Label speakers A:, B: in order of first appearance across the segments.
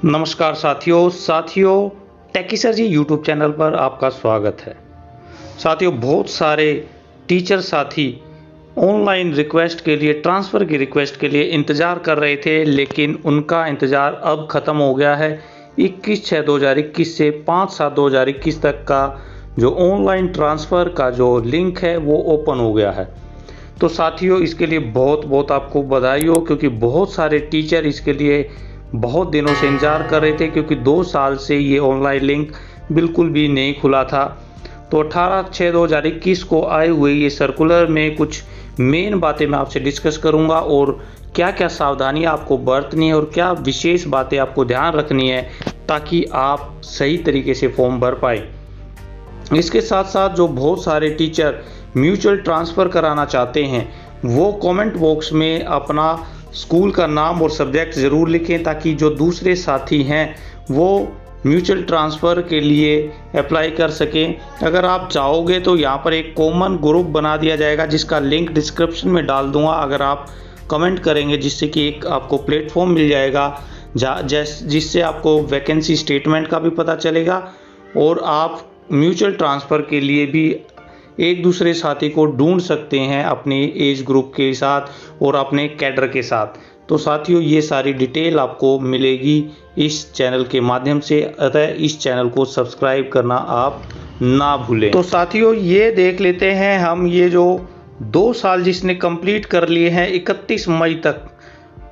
A: नमस्कार साथियों टेकी सर जी YouTube channel पर आपका स्वागत है। साथियों, बहुत सारे टीचर साथी ऑनलाइन रिक्वेस्ट के लिए, ट्रांसफ़र की रिक्वेस्ट के लिए इंतज़ार कर रहे थे, लेकिन उनका इंतज़ार अब ख़त्म हो गया है। 21/6/2021 से 5/7/2021 तक का जो ऑनलाइन ट्रांसफ़र का जो लिंक है वो ओपन हो गया है। तो साथियों, इसके लिए बहुत बहुत आपको बधाई हो, क्योंकि बहुत सारे टीचर इसके लिए बहुत दिनों से इंतज़ार कर रहे थे, क्योंकि 2 साल से ये ऑनलाइन लिंक बिल्कुल भी नहीं खुला था। तो 18/6/2021 को आए हुए ये सर्कुलर में कुछ मेन बातें मैं आपसे डिस्कस करूंगा, और क्या क्या सावधानी आपको बरतनी है और क्या विशेष बातें आपको ध्यान रखनी है, ताकि आप सही तरीके से फॉर्म भर पाए। इसके साथ साथ जो बहुत सारे टीचर म्यूचुअल ट्रांसफ़र कराना चाहते हैं, वो कमेंट बॉक्स में अपना स्कूल का नाम और सब्जेक्ट ज़रूर लिखें, ताकि जो दूसरे साथी हैं वो म्यूचुअल ट्रांसफ़र के लिए अप्लाई कर सकें। अगर आप चाहोगे तो यहाँ पर एक कॉमन ग्रुप बना दिया जाएगा, जिसका लिंक डिस्क्रिप्शन में डाल दूँगा। अगर आप कमेंट करेंगे, जिससे कि एक आपको प्लेटफॉर्म मिल जाएगा जिससे आपको वैकेंसी स्टेटमेंट का भी पता चलेगा, और आप म्यूचुअल ट्रांसफ़र के लिए भी एक दूसरे साथी को ढूंढ सकते हैं अपने एज ग्रुप के साथ और अपने कैडर के साथ। तो साथियों, ये सारी डिटेल आपको मिलेगी इस चैनल के माध्यम से, अतः इस चैनल को सब्सक्राइब करना आप ना भूलें। तो साथियों, ये देख लेते हैं हम ये जो 2 साल जिसने कंप्लीट कर लिए हैं 31 मई तक,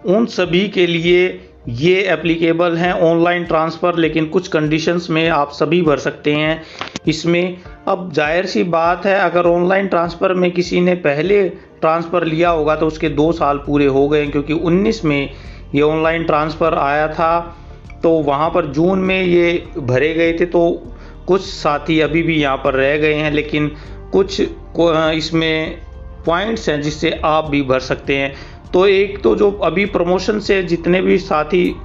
A: उन सभी के लिए ये एप्लीकेबल हैं ऑनलाइन ट्रांसफ़र, लेकिन कुछ कंडीशंस में आप सभी भर सकते हैं इसमें। अब जाहिर सी बात है, अगर ऑनलाइन ट्रांसफ़र में किसी ने पहले ट्रांसफ़र लिया होगा तो उसके 2 साल पूरे हो गए, क्योंकि 19 में ये ऑनलाइन ट्रांसफ़र आया था, तो वहाँ पर जून में ये भरे गए थे। तो कुछ साथी अभी भी यहाँ पर रह गए हैं, लेकिन कुछ इसमें पॉइंट्स हैं जिससे आप भी भर सकते हैं। तो एक तो जो अभी प्रमोशन से जितने भी साथी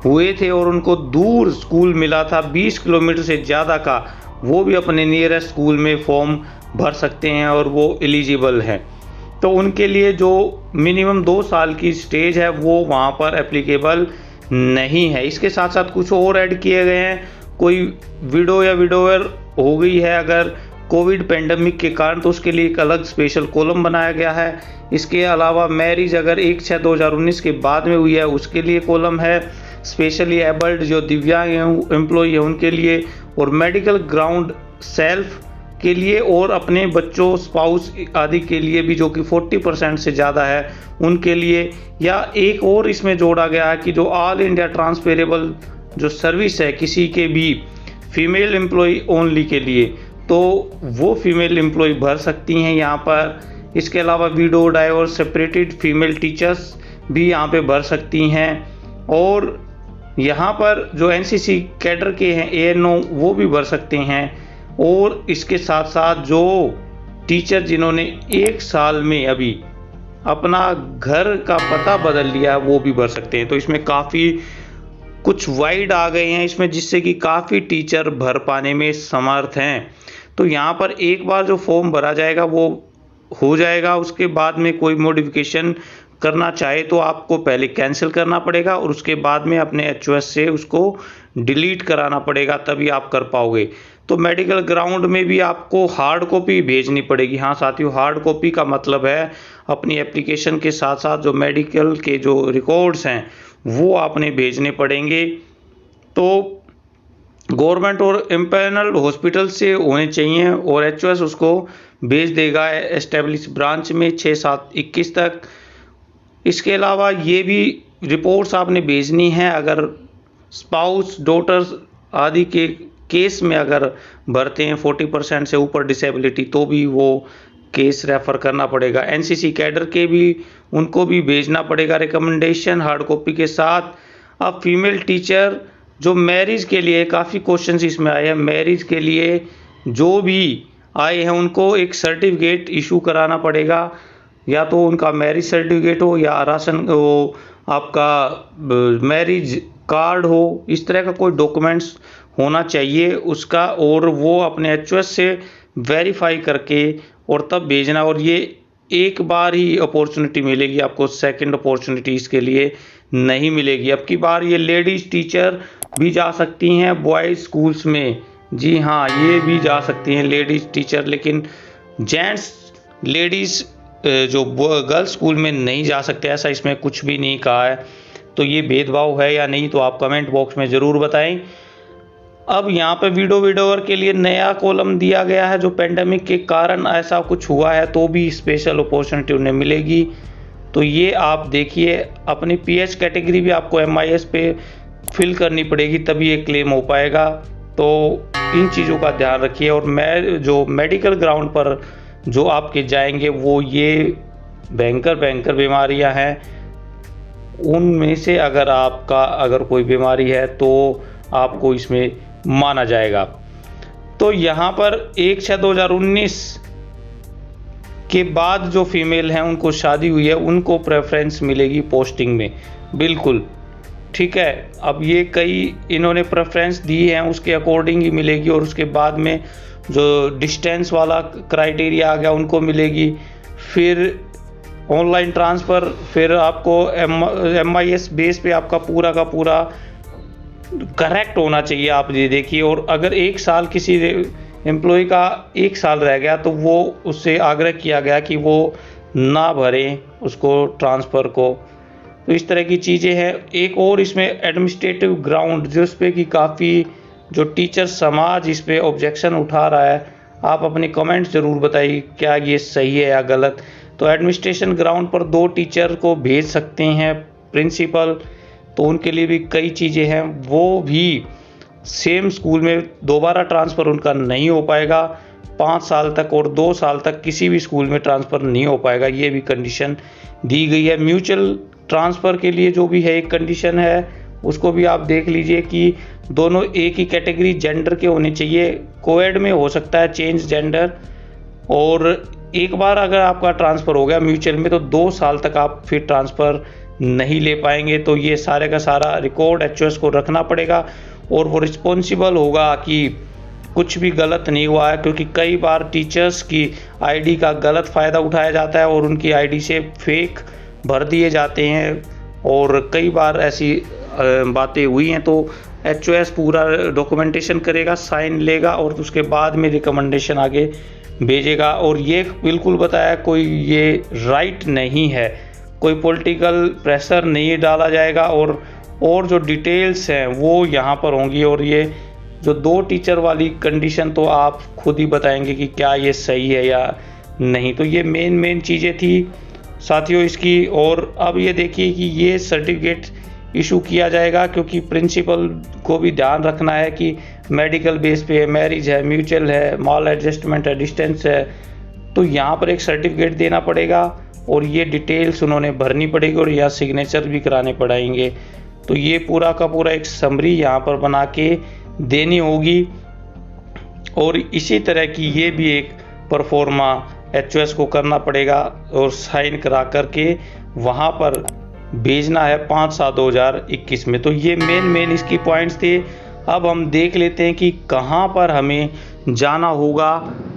A: हुए थे और उनको दूर स्कूल मिला था 20 किलोमीटर से ज़्यादा का, वो भी अपने नियरेस्ट स्कूल में फॉर्म भर सकते हैं और वो एलिजिबल हैं। तो उनके लिए जो मिनिमम 2 साल की स्टेज है वो वहाँ पर एप्लीकेबल नहीं है। इसके साथ साथ कुछ और ऐड किए गए हैं। कोई विडो या विडोवर हो गई है अगर कोविड पेंडेमिक के कारण, तो उसके लिए एक अलग स्पेशल कॉलम बनाया गया है। इसके अलावा मैरिज अगर 1/6/2019 के बाद में हुई है, उसके लिए कॉलम है। स्पेशली एबल्ड जो दिव्यांग एम्प्लॉई है उनके लिए, और मेडिकल ग्राउंड सेल्फ के लिए, और अपने बच्चों, स्पाउस आदि के लिए भी, जो कि 40% से ज़्यादा है उनके लिए। या एक और इसमें जोड़ा गया है कि जो ऑल इंडिया ट्रांसफरेबल जो सर्विस है किसी के भी फीमेल एम्प्लॉय ओनली के लिए, तो वो फीमेल एम्प्लॉय भर सकती हैं यहाँ पर। इसके अलावा window, divorce, separated female teachers भी यहाँ पे भर सकती हैं। और यहाँ पर जो एनसीसी कैडर के हैं, एएनओ, वो भी भर सकते हैं। और इसके साथ साथ जो टीचर जिन्होंने 1 साल में अभी अपना घर का पता बदल लिया, वो भी भर सकते हैं। तो इसमें काफ़ी कुछ वाइड आ गए हैं इसमें, जिससे कि काफ़ी टीचर भर पाने में समर्थ हैं। तो यहाँ पर एक बार जो फॉर्म भरा जाएगा वो हो जाएगा। उसके बाद में कोई मॉडिफिकेशन करना चाहे तो आपको पहले कैंसिल करना पड़ेगा, और उसके बाद में अपने एचओएस से उसको डिलीट कराना पड़ेगा, तभी आप कर पाओगे। तो मेडिकल ग्राउंड में भी आपको हार्ड कॉपी भेजनी पड़ेगी। हाँ साथियों, हार्ड कॉपी का मतलब है अपनी एप्लीकेशन के साथ साथ जो मेडिकल के जो रिकॉर्ड्स हैं वो आपने भेजने पड़ेंगे। तो गवर्नमेंट और एम्पैनल हॉस्पिटल से होने चाहिए, और एचओएस उसको भेज देगा एस्टेब्लिश ब्रांच में 6/7/21 तक। इसके अलावा ये भी रिपोर्ट्स आपने भेजनी है, अगर स्पाउस, डॉटर्स आदि के केस में अगर भरते हैं 40% से ऊपर डिसेबिलिटी, तो भी वो केस रेफ़र करना पड़ेगा। एनसीसी कैडर के भी, उनको भी भेजना पड़ेगा रिकमेंडेशन हार्ड कॉपी के साथ। अब फीमेल टीचर जो मैरिज के लिए, काफ़ी क्वेश्चंस इसमें आए हैं, मैरिज के लिए जो भी आए हैं उनको एक सर्टिफिकेट इशू कराना पड़ेगा, या तो उनका मैरिज सर्टिफिकेट हो या राशन हो, आपका मैरिज कार्ड हो, इस तरह का कोई डॉक्यूमेंट्स होना चाहिए उसका, और वो अपने एचओएस से वेरीफाई करके और तब भेजना। और ये एक बार ही अपॉर्चुनिटी मिलेगी आपको, सेकंड अपॉर्चुनिटी इसके लिए नहीं मिलेगी। अब की बार ये लेडीज़ टीचर भी जा सकती हैं बॉयज़ स्कूल्स में। जी हाँ, ये भी जा सकती हैं लेडीज़ टीचर, लेकिन जेंट्स लेडीज़ जो गर्ल्स स्कूल में नहीं जा सकते, ऐसा इसमें कुछ भी नहीं कहा है। तो ये भेदभाव है या नहीं, तो आप कमेंट बॉक्स में ज़रूर बताएं। अब यहाँ पे विडोवर के लिए नया कॉलम दिया गया है, जो पेंडेमिक के कारण ऐसा कुछ हुआ है तो भी स्पेशल अपॉर्चुनिटी उन्हें मिलेगी। तो ये आप देखिए, अपनी पीएच कैटेगरी भी आपको MIS पे फिल करनी पड़ेगी, तभी ये क्लेम हो पाएगा। तो इन चीज़ों का ध्यान रखिए। और मैं जो मेडिकल ग्राउंड पर जो आपके जाएंगे वो ये भयंकर बीमारियां हैं, उनमें से अगर कोई बीमारी है तो आपको इसमें माना जाएगा। तो यहाँ पर 1/6/2019 के बाद जो फीमेल हैं उनको शादी हुई है, उनको प्रेफरेंस मिलेगी पोस्टिंग में, बिल्कुल ठीक है। अब ये कई इन्होंने प्रेफरेंस दी है, उसके अकॉर्डिंग ही मिलेगी। और उसके बाद में जो डिस्टेंस वाला क्राइटेरिया आ गया उनको मिलेगी। फिर ऑनलाइन ट्रांसफ़र, फिर आपको MIS बेस पे आपका पूरा का पूरा करेक्ट होना चाहिए, आप ये देखिए। और अगर 1 साल किसी एम्प्लॉय का 1 साल रह गया तो वो उससे आग्रह किया गया कि वो ना भरें उसको ट्रांसफ़र को। तो इस तरह की चीज़ें हैं। एक और इसमें एडमिनिस्ट्रेटिव ग्राउंड, जिस पे कि काफ़ी जो टीचर समाज इस पे ऑब्जेक्शन उठा रहा है, आप अपने कमेंट्स ज़रूर बताइए क्या ये सही है या गलत। तो एडमिनिस्ट्रेशन ग्राउंड पर 2 टीचर को भेज सकते हैं प्रिंसिपल, तो उनके लिए भी कई चीज़ें हैं। वो भी सेम स्कूल में दोबारा ट्रांसफ़र उनका नहीं हो पाएगा 5 साल तक, और 2 साल तक किसी भी स्कूल में ट्रांसफ़र नहीं हो पाएगा, ये भी कंडीशन दी गई है। म्यूचुअल ट्रांसफ़र के लिए जो भी है एक कंडीशन है, उसको भी आप देख लीजिए कि दोनों एक ही कैटेगरी जेंडर के होने चाहिए। कोएड में हो सकता है चेंज जेंडर, और एक बार अगर आपका ट्रांसफ़र हो गया म्यूचुअल में तो 2 साल तक आप फिर ट्रांसफ़र नहीं ले पाएंगे। तो ये सारे का सारा रिकॉर्ड HOS को रखना पड़ेगा, और वो रिस्पॉन्सिबल होगा कि कुछ भी गलत नहीं हुआ है, क्योंकि कई बार टीचर्स की ID का गलत फ़ायदा उठाया जाता है और उनकी ID से फेक भर दिए जाते हैं, और कई बार ऐसी बातें हुई हैं। तो HOS पूरा डॉक्यूमेंटेशन करेगा, साइन लेगा, और उसके बाद में रिकमेंडेशन आगे भेजेगा। और ये बिल्कुल बताया, कोई ये राइट नहीं है, कोई पॉलिटिकल प्रेशर नहीं डाला जाएगा, और जो डिटेल्स हैं वो यहाँ पर होंगी। और ये जो 2 टीचर वाली कंडीशन तो आप खुद ही बताएंगे कि क्या ये सही है या नहीं। तो ये मेन चीज़ें थी साथियों इसकी। और अब ये देखिए कि ये सर्टिफिकेट इशू किया जाएगा, क्योंकि प्रिंसिपल को भी ध्यान रखना है कि मेडिकल बेस पे मैरिज है, म्यूचुअल है, मॉल एडजस्टमेंट है, डिस्टेंस है, तो यहाँ पर एक सर्टिफिकेट देना पड़ेगा, और ये डिटेल्स उन्होंने भरनी पड़ेगी, और यहाँ सिग्नेचर भी कराने पड़ेंगे। तो ये पूरा का पूरा एक समरी यहाँ पर बना के देनी होगी। और इसी तरह की ये भी एक परफॉर्मा HOS को करना पड़ेगा, और साइन करा करके वहाँ पर भेजना है 5/7/2021 में। तो ये मेन इसकी पॉइंट्स थे। अब हम देख लेते हैं कि कहाँ पर हमें जाना होगा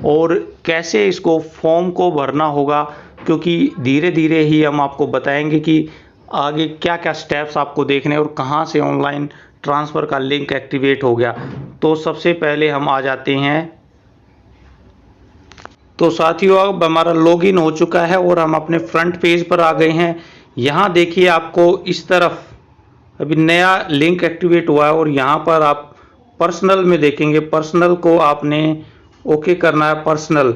A: और कैसे इसको फॉर्म को भरना होगा, क्योंकि धीरे धीरे ही हम आपको बताएंगे कि आगे क्या क्या स्टेप्स आपको देखने और कहाँ से ऑनलाइन ट्रांसफ़र का लिंक एक्टिवेट हो गया। तो सबसे पहले हम आ जाते हैं। तो साथियों, अब हमारा लॉगिन हो चुका है और हम अपने फ्रंट पेज पर आ गए हैं। यहाँ देखिए, आपको इस तरफ अभी नया लिंक एक्टिवेट हुआ है, और यहाँ पर आप पर्सनल में देखेंगे। पर्सनल को आपने ओके करना है, पर्सनल।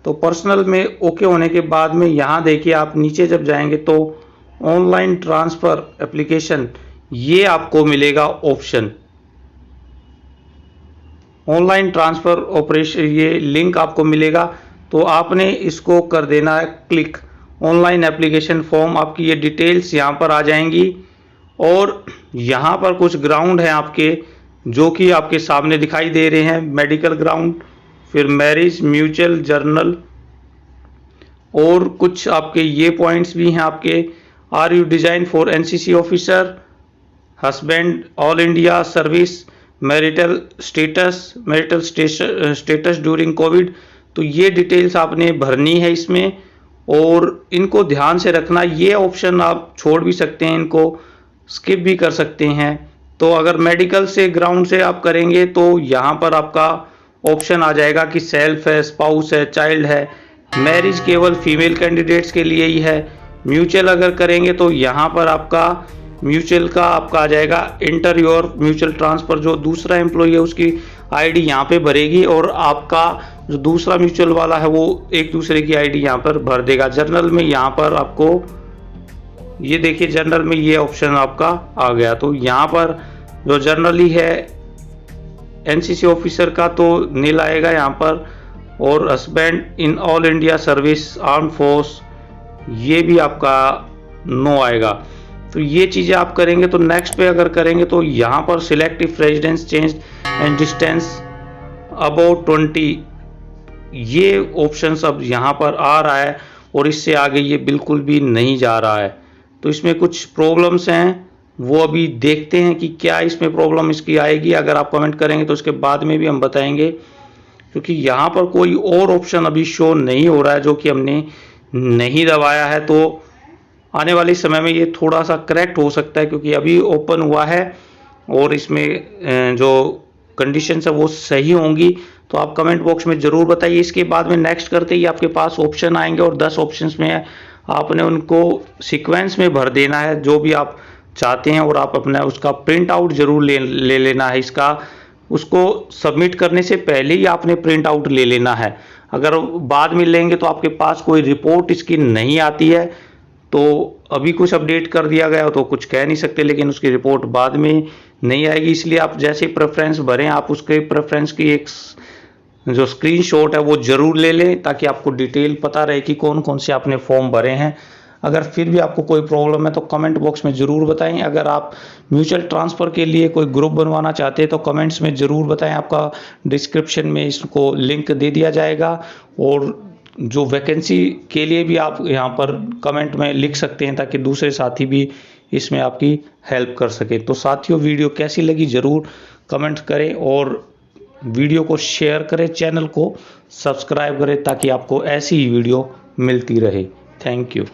A: तो पर्सनल में ओके होने के बाद में यहाँ देखिए, आप नीचे जब जाएंगे तो ऑनलाइन ट्रांसफ़र एप्लीकेशन, ये आपको मिलेगा ऑप्शन, ऑनलाइन ट्रांसफ़र ऑपरेशन, ये लिंक आपको मिलेगा। तो आपने इसको कर देना है क्लिक, ऑनलाइन एप्लीकेशन फॉर्म। आपकी ये डिटेल्स यहाँ पर आ जाएंगी, और यहाँ पर कुछ ग्राउंड हैं आपके, जो कि आपके सामने दिखाई दे रहे हैं। मेडिकल ग्राउंड, फिर मैरिज, म्यूचुअल, जर्नल, और कुछ आपके ये पॉइंट्स भी हैं आपके। Are you design for NCC officer, husband, all India service, marital status during Covid. तो ये डिटेल्स आपने भरनी है इसमें, और इनको ध्यान से रखना। ये ऑप्शन आप छोड़ भी सकते हैं इनको, स्किप भी कर सकते हैं। तो अगर मेडिकल से ग्राउंड से आप करेंगे तो यहाँ पर आपका ऑप्शन आ जाएगा कि सेल्फ है, स्पाउस है, चाइल्ड है। मैरिज केवल फीमेल कैंडिडेट्स के लिए ही है। म्यूचुअल अगर करेंगे तो यहाँ पर आपका म्यूचुअल का आपका आ जाएगा इंटर योर म्यूचुअल ट्रांसफ़र, जो दूसरा एम्प्लॉई है उसकी आईडी यहाँ पे भरेगी और आपका जो दूसरा म्यूचुअल वाला है वो एक दूसरे की आईडी यहाँ पर भर देगा। जनरल में यहाँ पर आपको ये देखिए, जनरल में ये ऑप्शन आपका आ गया। तो यहाँ पर जो जनरली है एनसीसी ऑफिसर का तो नील आएगा यहाँ पर, और husband in all India service arm force ये भी आपका नो आएगा। तो ये चीज़ें आप करेंगे। तो नेक्स्ट पे अगर करेंगे तो यहाँ पर select if residence change and distance about 20 ये ऑप्शन अब यहाँ पर आ रहा है, और इससे आगे ये बिल्कुल भी नहीं जा रहा है। तो इसमें कुछ प्रॉब्लम्स हैं, वो अभी देखते हैं कि क्या इसमें प्रॉब्लम इसकी आएगी। अगर आप कमेंट करेंगे तो उसके बाद में भी हम बताएंगे, क्योंकि यहाँ पर कोई और ऑप्शन अभी शो नहीं हो रहा है जो कि हमने नहीं दबाया है। तो आने वाले समय में ये थोड़ा सा करेक्ट हो सकता है, क्योंकि अभी ओपन हुआ है और इसमें जो कंडीशंस है वो सही होंगी। तो आप कमेंट बॉक्स में ज़रूर बताइए। इसके बाद में नेक्स्ट करते ही आपके पास ऑप्शन आएंगे, और 10 ऑप्शंस में आपने उनको सीक्वेंस में भर देना है जो भी आप चाहते हैं, और आप अपना उसका प्रिंट आउट ज़रूर ले लेना है। इसका उसको सबमिट करने से पहले ही आपने प्रिंट आउट ले लेना है। अगर बाद में लेंगे तो आपके पास कोई रिपोर्ट इसकी नहीं आती है। तो अभी कुछ अपडेट कर दिया गया तो कुछ कह नहीं सकते, लेकिन उसकी रिपोर्ट बाद में नहीं आएगी। इसलिए आप जैसे प्रेफरेंस भरें, आप उसके प्रेफरेंस की एक जो स्क्रीनशॉट है वो ज़रूर ले लें, ताकि आपको डिटेल पता रहे कि कौन कौन से आपने फॉर्म भरे हैं। अगर फिर भी आपको कोई प्रॉब्लम है तो कमेंट बॉक्स में ज़रूर बताएं। अगर आप म्यूचुअल ट्रांसफ़र के लिए कोई ग्रुप बनवाना चाहते हैं तो कमेंट्स में ज़रूर बताएं। आपका डिस्क्रिप्शन में इसको लिंक दे दिया जाएगा, और जो वैकेंसी के लिए भी आप यहाँ पर कमेंट में लिख सकते हैं, ताकि दूसरे साथी भी इसमें आपकी हेल्प कर सके। तो साथियों, वीडियो कैसी लगी ज़रूर कमेंट करें, और वीडियो को शेयर करें, चैनल को सब्सक्राइब करें, ताकि आपको ऐसी ही वीडियो मिलती रहे। Thank you.